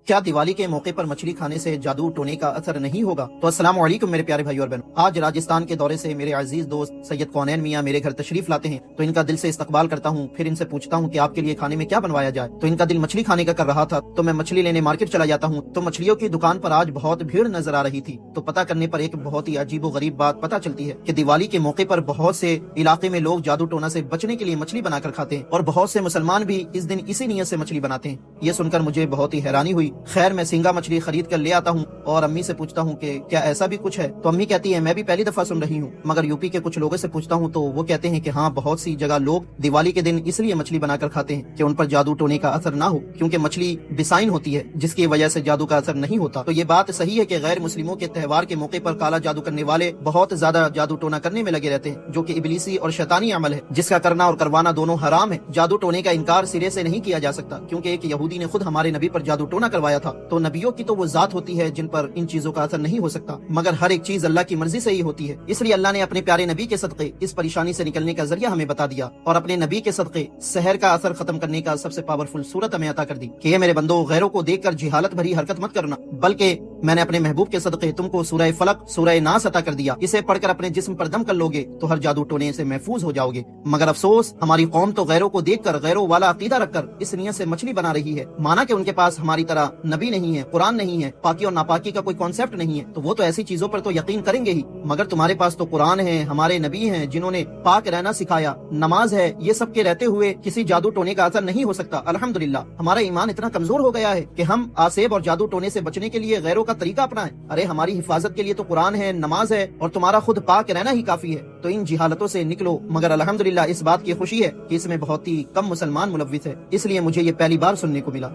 کیا دیوالی کے موقع پر مچھلی کھانے سے جادو ٹونے کا اثر نہیں ہوگا؟ تو السلام علیکم میرے پیارے بھائی اور بہنوں، آج راجستھان کے دورے سے میرے عزیز دوست سید کونین میاں میرے گھر تشریف لاتے ہیں، تو ان کا دل سے استقبال کرتا ہوں، پھر ان سے پوچھتا ہوں کہ آپ کے لیے کھانے میں کیا بنوایا جائے۔ تو ان کا دل مچھلی کھانے کا کر رہا تھا، تو میں مچھلی لینے مارکیٹ چلا جاتا ہوں، تو مچھلیوں کی دکان پر آج بہت بھیڑ نظر آ رہی تھی۔ تو پتہ کرنے پر ایک بہت ہی عجیب و غریب بات پتہ چلتی ہے کہ دیوالی کے موقع پر بہت سے علاقے میں لوگ جادو ٹونا سے بچنے کے لیے مچھلی بنا کر کھاتے ہیں، اور بہت سے مسلمان بھی اس دن اسی نیت سے مچھلی بناتے ہیں۔ یہ سن کر مجھے بہت ہی حیرانی ہوئی۔ خیر میں سینگا مچھلی خرید کر لے آتا ہوں اور امی سے پوچھتا ہوں کہ کیا ایسا بھی کچھ ہے؟ تو امی کہتی ہیں میں بھی پہلی دفعہ سن رہی ہوں، مگر یوپی کے کچھ لوگوں سے پوچھتا ہوں تو وہ کہتے ہیں کہ ہاں، بہت سی جگہ لوگ دیوالی کے دن اس لیے مچھلی بنا کر کھاتے ہیں کہ ان پر جادو ٹونے کا اثر نہ ہو، کیونکہ مچھلی بسائن ہوتی ہے جس کی وجہ سے جادو کا اثر نہیں ہوتا۔ تو یہ بات صحیح ہے کہ غیر مسلموں کے تہوار کے موقع پر کالا جادو کرنے والے بہت زیادہ جادو ٹونا کرنے میں لگے رہتے ہیں، جو کہ ابلیسی اور شیطانی عمل ہے، جس کا کرنا اور کروانا دونوں حرام ہے۔ جادو ٹونے کا انکار سرے سے نہیں کیا جا سکتا، کیونکہ ایک یہودی نے خود ہمارے نبی پر جادو ٹونا کروایا تھا۔ تو نبیوں کی تو وہ ذات ہوتی ہے جن پر ان چیزوں کا اثر نہیں ہو سکتا، مگر ہر ایک چیز اللہ کی مرضی سے ہی ہوتی ہے۔ اس لیے اللہ نے اپنے پیارے نبی کے صدقے اس پریشانی سے نکلنے کا ذریعہ ہمیں بتا دیا، اور اپنے نبی کے صدقے سحر کا اثر ختم کرنے کا سب سے پاورفل صورت ہمیں عطا کر دی کہ یہ میرے بندو، غیروں کو دیکھ کر جہالت بھری حرکت مت کرنا، بلکہ میں نے اپنے محبوب کے صدقے تم کو سورہ فلق، سورہ ناس عطا کر دیا، اسے پڑھ کر اپنے جسم پر دم کر لوگے تو ہر جادو ٹونے سے محفوظ ہو جاؤ گے۔ مگر افسوس، ہماری قوم تو غیروں کو دیکھ کر غیروں والا عقیدہ رکھ کر اس نیت سے مچھلی بنا رہی ہے، مانا کہ ان کے پاس ہماری طرح نبی نہیں ہے، قرآن نہیں ہے، پاکی اور ناپاکی کا کوئی کانسیپٹ نہیں ہے، تو وہ تو ایسی چیزوں پر تو یقین کریں گے ہی، مگر تمہارے پاس تو قرآن ہے، ہمارے نبی ہیں جنہوں نے پاک رہنا سکھایا، نماز ہے، یہ سب کے رہتے ہوئے کسی جادو ٹونے کا اثر نہیں ہو سکتا۔ الحمدللہ ہمارا ایمان اتنا کمزور ہو گیا ہے کہ ہم آسیب اور جادو ٹونے سے بچنے کے لیے غیروں کا طریقہ اپنائیں۔ ارے ہماری حفاظت کے لیے تو قرآن ہے، نماز ہے، اور تمہارا خود پاک رہنا ہی کافی ہے۔ تو ان جہالتوں سے نکلو۔ مگر الحمدللہ اس بات کی خوشی ہے کہ اس میں بہت ہی کم مسلمان ملوث ہے، اس لیے مجھے یہ پہلی بار سننے کو ملا۔